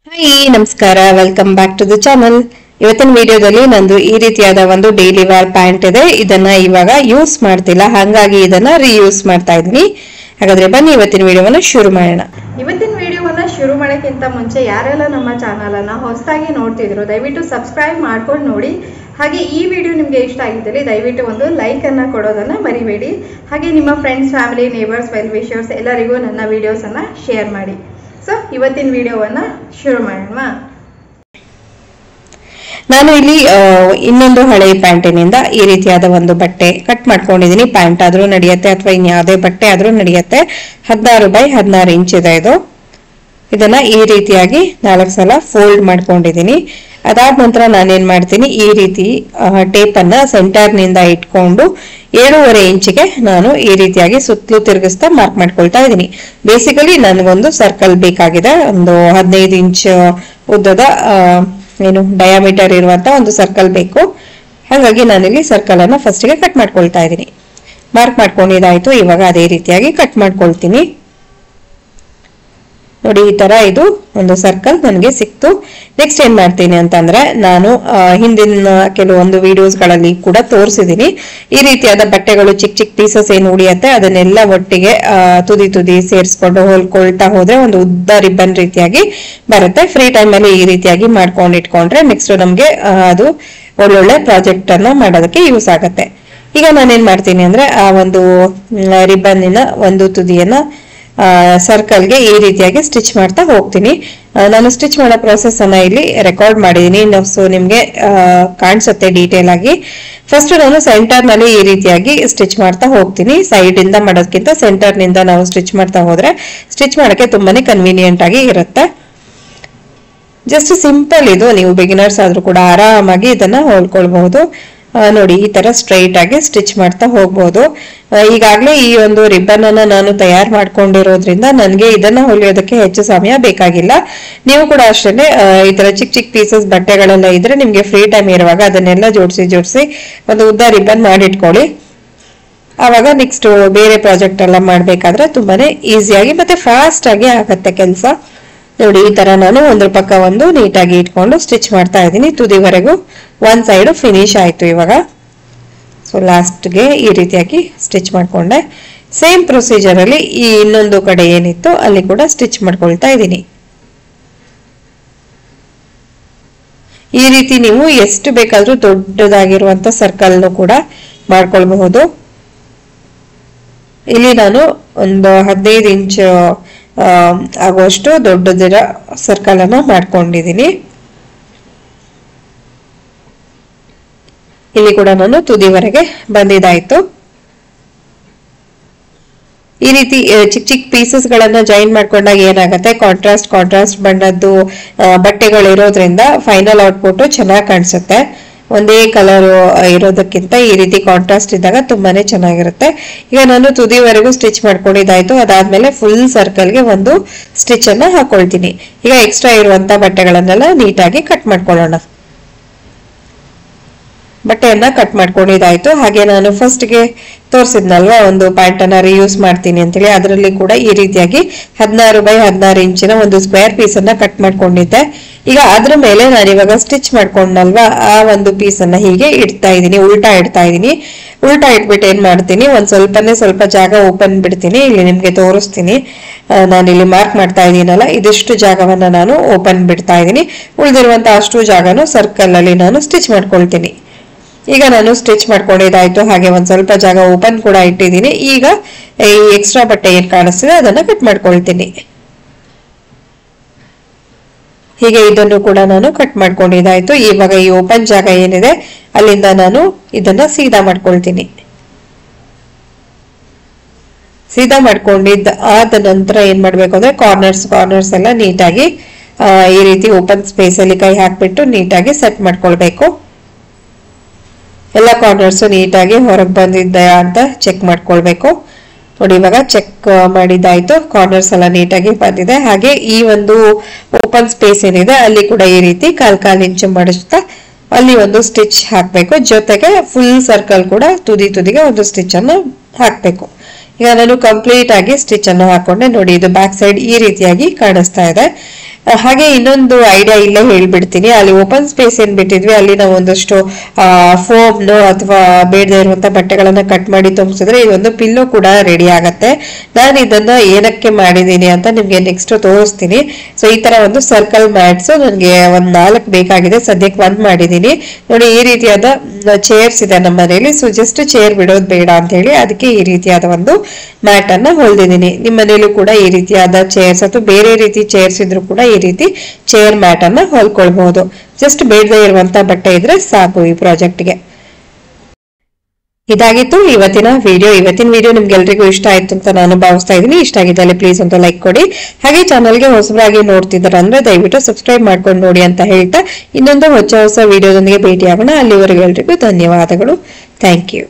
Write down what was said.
Hi ನಮಸ್ಕಾರ, welcome back to the channel. ಇವತ್ತಿನ ವಿಡಿಯೋದಲ್ಲಿ ನಂದು ಈ ರೀತಿಯಾದ ಒಂದು ಡೈಲಿ ವೇರ್ ಪ್ಯಾಂಟ್ ಇದೆ. ಇದನ್ನ ಇವಾಗ ಯೂಸ್ ಮಾಡ್ತಿಲ್ಲ, ಹಾಗಾಗಿ ಇದನ್ನ ರೀಯೂಸ್ ಮಾಡ್ತಾ ಇದ್ದೀನಿ. ಹಾಗಾದ್ರೆ ಬನ್ನಿ ಇವತ್ತಿನ ವಿಡಿಯೋವನ್ನ ಶುರು ಮಾಡೋಣ. ಇವತ್ತಿನ ವಿಡಿಯೋವನ್ನ ಶುರು ಮಾಡೋಕ್ಕಿಂತ ಮುಂಚೆ ಯಾರೆಲ್ಲ ನಮ್ಮ ಚಾನಲ್ ಅನ್ನ ಹೊಸದಾಗಿ ನೋಡ್ತಿದ್ರು ದಯವಿಟ್ಟು ಸಬ್ಸ್ಕ್ರೈಬ್ ಮಾಡ್ಕೊಂಡು ನೋಡಿ. ಹಾಗೆ ಈ ವಿಡಿಯೋ ನಿಮಗೆ ಇಷ್ಟ ಆಗಿದ್ದಲ್ಲಿ ದಯವಿಟ್ಟು ಒಂದು ಲೈಕ್ ಅನ್ನ ಕೊಡೋದನ್ನ ಮರಿಬೇಡಿ. ಹಾಗೆ ನಿಮ್ಮ friends, family, neighbours, well wishers ಎಲ್ಲರಿಗೂ ನನ್ನ ವಿಡಿಯೋಸ್ ಅನ್ನ ಶೇರ್ ಮಾಡಿ. ಸೊ ಇವತ್ತಿನ ವಿಡಿಯೋವನ್ನ ಶುರು ಮಾಡೋಣ. ನಾನು ಇಲ್ಲಿ ಇನ್ನೊಂದು ಹಳೆ ಪ್ಯಾಂಟಿನಿಂದ ಈ ರೀತಿಯಾದ ಒಂದು ಬಟ್ಟೆ ಕಟ್ ಮಾಡ್ಕೊಂಡಿದೀನಿ. ಪ್ಯಾಂಟ್ ಆದ್ರೂ ನಡೆಯುತ್ತೆ ಅಥವಾ ಇನ್ಯಾವುದೇ ಬಟ್ಟೆ ಆದ್ರೂ ನಡೆಯುತ್ತೆ. 16 by 16 ಇಂಚ್ ಇದೆ ಇದು. ಇದನ್ನ ಈ ರೀತಿಯಾಗಿ 4 ಸಲ ಫೋಲ್ಡ್ ಮಾಡ್ಕೊಂಡಿದೀನಿ. ಅದಾದ ನಂತರ ನಾನೇನ್ ಮಾಡ್ತೀನಿ, ಈ ರೀತಿ ಟೇಪ್ ಅನ್ನ ಸೆಂಟರ್ ನಿಂದ ಇಟ್ಕೊಂಡು 7.5 ಇಂಚಿಗೆ ನಾನು ಈ ರೀತಿಯಾಗಿ ಸುತ್ತಲೂ ತಿರುಗಿಸ್ತಾ ಮಾರ್ಕ್ ಮಾಡ್ಕೊಳ್ತಾ ಇದ್ದೀನಿ. ಬೇಸಿಕಲಿ ನನಗೊಂದು ಸರ್ಕಲ್ ಬೇಕಾಗಿದೆ. ಒಂದು 15 ಇಂಚ್ ಉದ್ದದ ಏನು ಡಯಾಮೀಟರ್ ಇರುವಂತ ಒಂದು ಸರ್ಕಲ್ ಬೇಕು. ಹಾಗಾಗಿ ನಾನಿಲ್ಲಿ ಸರ್ಕಲ್ ಅನ್ನ ಫಸ್ಟ್ ಗೆ ಕಟ್ ಮಾಡ್ಕೊಳ್ತಾ ಇದ್ದೀನಿ. ಮಾರ್ಕ್ ಮಾಡ್ಕೊಂಡಿದ್ದಾಯ್ತು. ಇವಾಗ ಅದೇ ರೀತಿಯಾಗಿ ಕಟ್ ಮಾಡ್ಕೊಳ್ತೀನಿ. ನೋಡಿ, ಈ ತರ ಇದು ಒಂದು ಸರ್ಕಲ್ ನನಗೆ ಸಿಕ್ತು. ನೆಕ್ಸ್ಟ್ ಏನ್ ಮಾಡ್ತೀನಿ ಅಂತಂದ್ರೆ, ನಾನು ಹಿಂದಿನ ಕೆಲವೊಂದು ವಿಡಿಯೋಸ್ ಗಳಲ್ಲಿ ಕೂಡ ತೋರಿಸಿದೀನಿ. ಈ ರೀತಿಯಾದ ಬಟ್ಟೆಗಳು ಚಿಕ್ಕ ಚಿಕ್ಕ ಪೀಸಸ್ ಏನು ಉಳಿಯತ್ತೆ ಅದನ್ನೆಲ್ಲ ಒಟ್ಟಿಗೆ ತುದಿ ತುದಿ ಸೇರಿಸ್ಕೊಂಡು ಹೊಲ್ಕೊಳ್ತಾ ಹೋದ್ರೆ ಒಂದು ಉದ್ದ ರಿಬ್ಬನ್ ರೀತಿಯಾಗಿ ಬರುತ್ತೆ. ಫ್ರೀ ಟೈಮ್ ಅಲ್ಲಿ ಈ ರೀತಿಯಾಗಿ ಮಾಡ್ಕೊಂಡು ಇಟ್ಕೊಂಡ್ರೆ ನೆಕ್ಸ್ಟ್ ನಮ್ಗೆ ಅದು ಒಳ್ಳೊಳ್ಳೆ ಪ್ರಾಜೆಕ್ಟ್ ಅನ್ನ ಮಾಡೋದಕ್ಕೆ ಯೂಸ್ ಆಗತ್ತೆ. ಈಗ ನಾನೇನ್ ಮಾಡ್ತೀನಿ ಅಂದ್ರೆ, ಆ ಒಂದು ರಿಬ್ಬನ್ನಿನ ಒಂದು ತುದಿಯನ್ನ ಸರ್ಕಲ್ಗೆ ಈ ರೀತಿಯಾಗಿ ಸ್ಟಿಚ್ ಮಾಡ್ತಾ ಹೋಗ್ತೀನಿ. ನಾನು ಸ್ಟಿಚ್ ಮಾಡೋ ಪ್ರೋಸೆಸ್ ಅನ್ನ ಇಲ್ಲಿ ರೆಕಾರ್ಡ್ ಮಾಡಿದೀನಿ, ಸೊ ನಿಮ್ಗೆ ಕಾಣಿಸುತ್ತೆ ಡೀಟೇಲ್ ಆಗಿ. ಫಸ್ಟ್ ನಾನು ಸೆಂಟರ್ ನಲ್ಲಿ ಈ ರೀತಿಯಾಗಿ ಸ್ಟಿಚ್ ಮಾಡ್ತಾ ಹೋಗ್ತೀನಿ. ಸೈಡ್ ಇಂದ ಮಾಡೋದಕ್ಕಿಂತ ಸೆಂಟರ್ ನಿಂದ ನಾವು ಸ್ಟಿಚ್ ಮಾಡ್ತಾ ಹೋದ್ರೆ ಸ್ಟಿಚ್ ಮಾಡಕ್ಕೆ ತುಂಬಾನೇ ಕನ್ವೀನಿಯಂಟ್ ಆಗಿ ಇರುತ್ತೆ. ಜಸ್ಟ್ ಸಿಂಪಲ್ ಇದು. ನೀವು ಬಿಗಿನರ್ಸ್ ಆದ್ರೂ ಕೂಡ ಆರಾಮಾಗಿ ಇದನ್ನ ಹೊಲ್ಕೊಳ್ಬಹುದು. ನೋಡಿ, ಈ ತರ ಸ್ಟ್ರೈಟ್ ಆಗಿ ಸ್ಟಿಚ್ ಮಾಡ್ತಾ ಹೋಗ್ಬಹುದು. ಈಗಾಗ್ಲೇ ಈ ಒಂದು ರಿಬ್ಬನ್ ಅನ್ನ ನಾನು ತಯಾರು ಮಾಡ್ಕೊಂಡಿರೋದ್ರಿಂದ ನನಗೆ ಇದನ್ನ ಹೊಲಿಯೋದಕ್ಕೆ ಹೆಚ್ಚು ಸಮಯ ಬೇಕಾಗಿಲ್ಲ. ನೀವು ಕೂಡ ಅಷ್ಟೇ ಈ ತರ ಚಿಕ್ಕ ಚಿಕ್ಕ ಪೀಸಸ್ ಬಟ್ಟೆಗಳೆಲ್ಲ ಇದ್ರೆ ನಿಮ್ಗೆ ಫ್ರೀ ಟೈಮ್ ಇರುವಾಗ ಅದನ್ನೆಲ್ಲ ಜೋಡಿಸಿ ಒಂದು ಉದ್ದ ರಿಬ್ಬನ್ ಮಾಡಿಟ್ಕೊಳ್ಳಿ. ಆವಾಗ ನೆಕ್ಸ್ಟ್ ಬೇರೆ ಪ್ರಾಜೆಕ್ಟ್ ಎಲ್ಲ ಮಾಡ್ಬೇಕಾದ್ರೆ ತುಂಬಾನೇ ಈಸಿಯಾಗಿ ಮತ್ತೆ ಫಾಸ್ಟ್ ಆಗಿ ಆಗತ್ತೆ ಕೆಲಸ. ನೋಡಿ, ಈ ತರ ನಾನು ಒಂದ್ರ ಪಕ್ಕ ಒಂದು ನೀಟಾಗಿ ಇಟ್ಕೊಂಡು ಸ್ಟಿಚ್ ಮಾಡ್ತಾ ಇದ್ದೀನಿ. ತುದಿವರೆಗೂ ಒಂದ್ ಸೈಡ್ ಫಿನಿಶ್ ಆಯ್ತು. ಇವಾಗ ಸೊ ಲಾಸ್ಟ್ಗೆ ಈ ರೀತಿಯಾಗಿ ಸ್ಟಿಚ್ ಮಾಡ್ಕೊಂಡೆ. ಸೇಮ್ ಪ್ರೊಸೀಜರ್ ಅಲ್ಲಿ ಈ ಇನ್ನೊಂದು ಕಡೆ ಏನಿತ್ತು ಅಲ್ಲಿ ಕೂಡ ಸ್ಟಿಚ್ ಮಾಡ್ಕೊಳ್ತಾ ಇದ್ದೀನಿ. ಈ ರೀತಿ ನೀವು ಎಷ್ಟು ಬೇಕಾದ್ರೂ ದೊಡ್ಡದಾಗಿರುವಂತ ಸರ್ಕಲ್ ಕೂಡ ಮಾಡ್ಕೊಳ್ಬಹುದು. ಇಲ್ಲಿ ನಾನು ಒಂದು 15 ಇಂಚ್ ಆಗುವಷ್ಟು ದೊಡ್ಡದಿರ ಸರ್ಕಲ್ ಅನ್ನ ಮಾಡ್ಕೊಂಡಿದ್ದೀನಿ. ಇಲ್ಲಿ ಕೂಡ ನಾನು ತುದಿವರೆಗೆ ಬಂದಿದ್ದಾಯ್ತು. ಈ ರೀತಿ ಚಿಕ್ಕ ಚಿಕ್ಕ ಪೀಸಸ್ ಗಳನ್ನ ಜಾಯಿನ್ ಮಾಡ್ಕೊಂಡಾಗ ಏನಾಗತ್ತೆ, ಕಾಂಟ್ರಾಸ್ಟ್ ಬಣ್ಣದ್ದು ಬಟ್ಟೆಗಳಿರೋದ್ರಿಂದ ಫೈನಲ್ ಔಟ್ಪುಟ್ ಚೆನ್ನಾಗಿ ಕಾಣಿಸುತ್ತೆ. ಒಂದೇ ಕಲರ್ ಇರೋದಕ್ಕಿಂತ ಈ ರೀತಿ ಕಾಂಟ್ರಾಸ್ಟ್ ಇದ್ದಾಗ ತುಂಬಾನೇ ಚೆನ್ನಾಗಿರುತ್ತೆ. ಈಗ ನಾನು ತುದಿವರೆಗೂ ಸ್ಟಿಚ್ ಮಾಡ್ಕೊಂಡಿದ್ದಾಯ್ತು. ಅದಾದ್ಮೇಲೆ ಫುಲ್ ಸರ್ಕಲ್ಗೆ ಒಂದು ಸ್ಟಿಚ್ ಅನ್ನ ಹಾಕೊಳ್ತೀನಿ. ಈಗ ಎಕ್ಸ್ಟ್ರಾ ಇರುವಂತ ಬಟ್ಟೆಗಳನ್ನೆಲ್ಲ ನೀಟಾಗಿ ಕಟ್ ಮಾಡ್ಕೊಳ್ಳೋಣ. ಬಟ್ಟೆಯನ್ನ ಕಟ್ ಮಾಡ್ಕೊಂಡಿದ್ದಾಯ್ತು. ಹಾಗೆ ನಾನು ಫಸ್ಟ್ ಗೆ ತೋರಿಸಿದ್ನಲ್ವಾ ಒಂದು ಪ್ಯಾಂಟ್ ಅನ್ನ ರಿಯೂಸ್ ಮಾಡ್ತೀನಿ ಅಂತೇಳಿ, ಅದರಲ್ಲಿ ಕೂಡ ಈ ರೀತಿಯಾಗಿ 16 by 16 ಇಂಚಿನ ಒಂದು ಸ್ಕ್ವೇರ್ ಪೀಸ್ ಅನ್ನ ಕಟ್ ಮಾಡ್ಕೊಂಡಿದ್ದೆ. ಈಗ ಅದ್ರ ಮೇಲೆ ನಾನು ಇವಾಗ ಸ್ಟಿಚ್ ಮಾಡ್ಕೊಂಡಲ್ವಾ ಆ ಒಂದು ಪೀಸ್ ಅನ್ನ ಹೀಗೆ ಇಡ್ತಾ ಇದ್ದೀನಿ, ಉಲ್ಟಾ ಇಡ್ತಾ ಇದ್ದೀನಿ. ಉಲ್ಟಾ ಇಟ್ಬಿಟ್ಟು ಏನ್ ಮಾಡ್ತೀನಿ, ಸ್ವಲ್ಪ ಜಾಗ ಓಪನ್ ಬಿಡ್ತೀನಿ. ಇಲ್ಲಿ ನಿಮ್ಗೆ ತೋರಿಸ್ತೀನಿ. ನಾನಿಲ್ಲಿ ಮಾರ್ಕ್ ಮಾಡ್ತಾ ಇದ್ದೀನಲ್ಲ, ಇದಿಷ್ಟು ಜಾಗವನ್ನ ನಾನು ಓಪನ್ ಬಿಡ್ತಾ ಇದ್ದೀನಿ. ಉಳಿದಿರುವಂತ ಅಷ್ಟು ಜಾಗನು ಸರ್ಕಲ್ ಅಲ್ಲಿ ನಾನು ಸ್ಟಿಚ್ ಮಾಡ್ಕೊಳ್ತೀನಿ. ಈಗ ನಾನು ಸ್ಟಿಚ್ ಮಾಡ್ಕೊಂಡಿದ್ದಾಯ್ತು. ಹಾಗೆ ಸ್ವಲ್ಪ ಜಾಗ ಓಪನ್ ಕೂಡ ಇಟ್ಟಿದ್ದೀನಿ. ಈಗ ಈ ಎಕ್ಸ್ಟ್ರಾ ಬಟ್ಟೆ ಏನ್ ಕಾಣಿಸ್ತಿದೆ ಅದನ್ನ ಕಟ್ ಮಾಡ್ಕೊಳ್ತೀನಿ. ಹೀಗೆ ಇದನ್ನು ಕೂಡ ನಾನು ಕಟ್ ಮಾಡ್ಕೊಂಡಿದ್ದಾಯ್ತು. ಇವಾಗ ಈ ಓಪನ್ ಜಾಗ ಏನಿದೆ ಅಲ್ಲಿಂದ ನಾನು ಇದನ್ನ ಸೀದಾ ಮಾಡ್ಕೊಳ್ತೀನಿ. ಸೀದಾ ಮಾಡ್ಕೊಂಡಿದ್ದ ಆದ ನಂತರ ಏನ್ ಮಾಡ್ಬೇಕು ಅಂದ್ರೆ ಕಾರ್ನರ್ಸ್ ಎಲ್ಲ ನೀಟಾಗಿ ಈ ರೀತಿ ಓಪನ್ ಸ್ಪೇಸ್ ಅಲ್ಲಿ ಕೈ ಹಾಕ್ಬಿಟ್ಟು ನೀಟಾಗಿ ಸೆಟ್ ಮಾಡ್ಕೊಳ್ಬೇಕು. ಎಲ್ಲ ಕಾರ್ನರ್ಸ್ ನೀಟಾಗಿ ಹೊರಗೆ ಬಂದಿದೆಯಾ ಅಂತ ಚೆಕ್ ಮಾಡ್ಕೊಳ್ಬೇಕು. ನೋಡಿ, ಇವಾಗ ಚೆಕ್ ಮಾಡಿದ್ದಾಯ್ತು. ಕಾರ್ನರ್ಸ್ ಎಲ್ಲ ನೀಟಾಗಿ ಬಂದಿದೆ. ಹಾಗೆ ಈ ಒಂದು ಓಪನ್ ಸ್ಪೇಸ್ ಏನಿದೆ ಅಲ್ಲಿ ಕೂಡ ಈ ರೀತಿ 1/4 ಇಂಚು ಮಡಚ್ತಾ ಅಲ್ಲಿ ಒಂದು ಸ್ಟಿಚ್ ಹಾಕ್ಬೇಕು. ಜೊತೆಗೆ ಫುಲ್ ಸರ್ಕಲ್ ಕೂಡ ತುದಿಗೆ ಒಂದು ಸ್ಟಿಚ್ ಅನ್ನು ಹಾಕ್ಬೇಕು. ಈಗ ನಾನು ಕಂಪ್ಲೀಟ್ ಆಗಿ ಸ್ಟಿಚ್ ಅನ್ನು ಹಾಕೊಂಡೆ. ನೋಡಿ, ಇದು ಬ್ಯಾಕ್ ಸೈಡ್ ಈ ರೀತಿಯಾಗಿ ಕಾಣಿಸ್ತಾ ಇದೆ. ಹಾಗೆ ಇನ್ನೊಂದು ಐಡಿಯಾ ಇಲ್ಲೇ ಹೇಳ್ಬಿಡ್ತೀನಿ. ಅಲ್ಲಿ ಓಪನ್ ಸ್ಪೇಸ್ ಏನ್ ಬಿಟ್ಟಿದ್ವಿ ಅಲ್ಲಿ ನಾವು ಒಂದಷ್ಟು ಫೋಮ್ ಅಥವಾ ಬೇಡದೇ ಇರುವಂತ ಬಟ್ಟೆಗಳನ್ನ ಕಟ್ ಮಾಡಿ ತುಂಬಿಸಿದ್ರೆ ಈ ಒಂದು ಪಿಲ್ಲೋ ಕೂಡ ರೆಡಿ ಆಗತ್ತೆ. ನಾನು ಇದನ್ನ ಏನಕ್ಕೆ ಮಾಡಿದೀನಿ ಅಂತ ನಿಮ್ಗೆ ನೆಕ್ಸ್ಟ್ ತೋರಿಸ್ತೀನಿ. ಸೊ ಈ ತರ ಒಂದು ಸರ್ಕಲ್ ಮ್ಯಾಟ್ಸ್ ನನಗೆ ಒಂದ್ 4 ಬೇಕಾಗಿದೆ, ಸದ್ಯಕ್ಕೆ 1 ಮಾಡಿದೀನಿ. ನೋಡಿ ಈ ರೀತಿಯಾದ ಚೇರ್ಸ್ ಇದೆ ನಮ್ಮ ಮನೆಯಲ್ಲಿ. ಸೊ ಜಸ್ಟ್ ಚೇರ್ ಬಿಡೋದು ಬೇಡ ಅಂತ ಹೇಳಿ ಅದಕ್ಕೆ ಈ ರೀತಿಯಾದ ಒಂದು ಮ್ಯಾಟ್ ಅನ್ನ ಹೊಲ್ದಿದ್ದೀನಿ. ನಿಮ್ಮ ಮನೆಯಲ್ಲೂ ಕೂಡ ಈ ರೀತಿಯಾದ ಚೇರ್ಸ್ ಅಥವಾ ಬೇರೆ ರೀತಿ ಚೇರ್ಸ್ ಇದ್ರೂ ಕೂಡ ಈ ರೀತಿ ಚೇರ್ ಮ್ಯಾಟ್ ಅನ್ನ ಹೊಲ್ಕೊಳ್ಬಹುದು. ಜಸ್ಟ್ ಬೇಡದೇ ಇರುವಂತ ಬಟ್ಟೆ ಇದ್ರೆ ಸಾಕು ಈ ಪ್ರಾಜೆಕ್ಟ್ಗೆ. ಇದಾಗಿತ್ತು ಇವತ್ತಿನ ವಿಡಿಯೋ ನಿಮ್ಗೆಲ್ರಿಗೂ ಇಷ್ಟ ಆಯ್ತು ಅಂತ ನಾನು ಭಾವಿಸ್ತಾ ಇದ್ದೀನಿ. ಇಷ್ಟ ಆಗಿದ್ದಲ್ಲಿ ಪ್ಲೀಸ್ ಒಂದು ಲೈಕ್ ಕೊಡಿ. ಹಾಗೆ ಚಾನಲ್ಗೆ ಹೊಸಬರಾಗಿ ನೋಡ್ತಿದ್ದಾರೆ ಅಂದ್ರೆ ದಯವಿಟ್ಟು ಸಬ್ಸ್ಕ್ರೈಬ್ ಮಾಡ್ಕೊಂಡು ನೋಡಿ ಅಂತ ಹೇಳ್ತಾ ಇನ್ನೊಂದು ಹೊಸ ವಿಡಿಯೋದೊಂದಿಗೆ ಭೇಟಿ ಆಗೋಣ. ಅಲ್ಲಿವರೆಗೂ ಎಲ್ರಿಗೂ ಧನ್ಯವಾದಗಳು. Thank you.